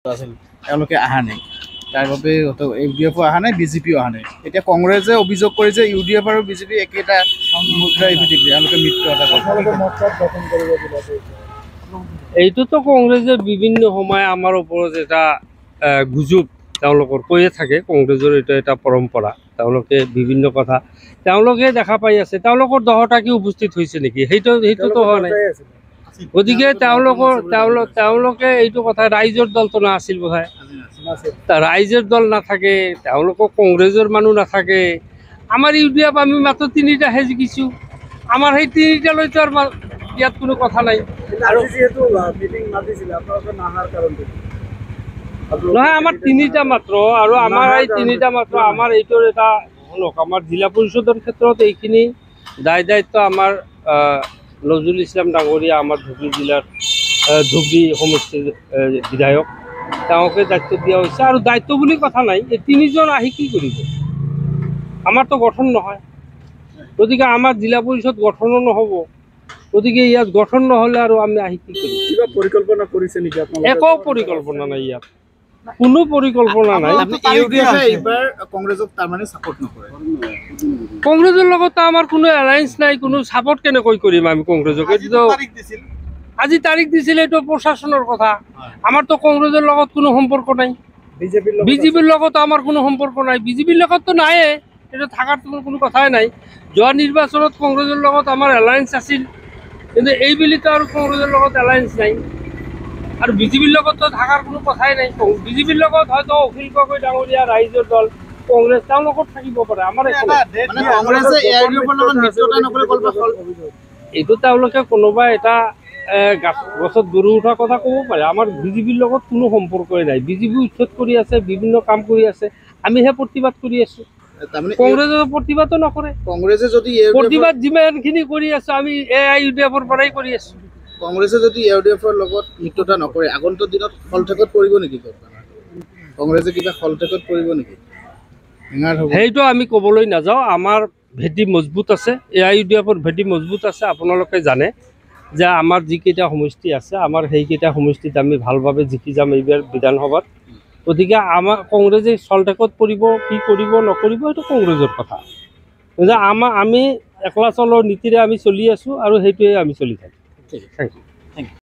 আছিল তেওঁলোকে অহা নাই তাৰ বাবে ইউডিএফও অহা নাই বিজেপিও অহা নাই এতিয়া কংগ্ৰেছে অভিযোগ কৰিছে ইউডিএফ আৰু বিজেপি একেটা মুদ্ৰাই পৃথিৱী তেওঁলোকে মিত্ৰ এটা এইটোতো কংগ্ৰেছে বিভিন্ন সময় আমাৰ ওপৰত এটা গুজব তেওঁলোকৰ কৈয়ে থাকে কংগ্ৰেছৰ এইটো এটা পৰম্পৰা তেওঁলোকে বিভিন্ন কথা তেওঁলোকে দেখা পাই আছে তেওঁলোকৰ 10টা কি উপস্থিত হৈছে নেকি সেইটোতো হোৱা নাই গতিকে তেওঁলোকে এইটো কথা ৰাইজৰ দলটো নাছিল বোধহয় ৰাইজৰ দল নাথাকে তেওঁলোকক কংগ্ৰেছৰ মানুহ নাথাকে আমাৰ ইউডিএফ আমি মাত্ৰ 3টাহে জিকিছোঁ আমাৰ সেই 3টালৈতো আৰু ইয়াত কোনো কথা নাই আৰু নহয় আমাৰ 3টা মাত্ৰ আৰু আমাৰ এই 3টা মাত্ৰ আমাৰ এইটোৰ এটা শুনক আমাৰ জিলা পৰিষদৰ ক্ষেত্ৰত এইখিনি দায়িত্ব আমাৰ নজৰুল ইছলাম ডাঙৰীয়া আমাৰ ধুবুৰী জিলাৰ ধুবুৰী সমষ্টিৰ বিধায়ক তেওঁকে দায়িত্ব দিয়া হৈছে আৰু দায়িত্ব বুলি কথা নাই এই 3জন আহি কি কৰিব আমাৰতো গঠন নহয় গতিকে আমাৰ জিলা পৰিষদ গঠনো নহ'ব গতিকে ইয়াত গঠন নহ'লে আৰু আমি আহি কি কৰিম কিবা পৰিকল্পনা কৰিছে নেকি আপোনালোকে একো পৰিকল্পনা নাই ইয়াত কোনো পৰিকল্পনা নাই এইবাৰ কংগ্ৰেছক তাৰমানে ছাপোৰ্ট নকৰে কংগ্ৰেছৰ লগত আমাৰ কোনো এলায়েন্স নাই কোনো ছাপোৰ্ট কেনেকৈ কৰিম আমি কংগ্ৰেছক এইটো আজি তাৰিখ দিছিল এইটো প্ৰশাসনৰ কথা আমাৰতো কংগ্ৰেছৰ লগত কোনো সম্পৰ্ক নাই বিজেপিৰ লগত আমাৰ কোনো সম্পৰ্ক নাই বিজেপিৰ লগততো নাইয়ে এইটো থকাৰ কোনো কথাই নাই যোৱা নিৰ্বাচনত কংগ্ৰেছৰ লগত আমাৰ এলায়েন্স আছিল কিন্তু এইবেলিতো আৰু কংগ্ৰেছৰ লগত এলায়েন্স নাই আৰু বিজেপিৰ লগততো থকাৰ কোনো কথাই নাই বিজেপিৰ লগত হয়তো অখিল গগৈ ডাঙৰীয়া ৰাইজৰ দল কংগ্ৰেছ তেওঁলোকত থাকিব পাৰে আমাৰ এইটো তেওঁলোকে কোনোবা এটা গছত গৰু উঠা কথা ক'ব পাৰে আমাৰ বিজেপিৰ লগত কোনো সম্পৰ্কই নাই বিজেপি উচ্ছেদ কৰি আছে বিভিন্ন কাম কৰি আছে আমিহে প্ৰতিবাদ কৰি আছো কংগ্ৰেছৰ প্ৰতিবাদো নকৰে কংগ্ৰেছে যদি প্ৰতিবাদ যিমানখিনি কৰি আছো আমি ইউডিএফৰ পৰাই কৰি আছো কংগ্ৰেছে যদি ইউডিএফৰ লগত মিত্ৰতা নকৰে আগন্তুক দিনত ফলঠেকত পৰিব নেকি কংগ্ৰেছে কিবা ফলঠেকত পৰিব নেকি সেইটো আমি ক'বলৈ নাযাওঁ আমাৰ ভেটি মজবুত আছে ইউডিএফৰ ভেটি মজবুত আছে আপোনালোকে জানে যে আমাৰ যিকেইটা সমষ্টি আছে আমাৰ সেইকেইটা সমষ্টিত আমি ভালভাৱে জিকি যাম এইবাৰ বিধানসভাত গতিকে আমাৰ কংগ্ৰেছে ফলঠেকত পৰিব কি কৰিব নকৰিব সেইটো কংগ্ৰেছৰ কথা কিন্তু আমি একলা চলৰ নীতিৰে আমি চলি আছোঁ আৰু সেইটোৱে আমি চলি থাকিম থেংক ইউ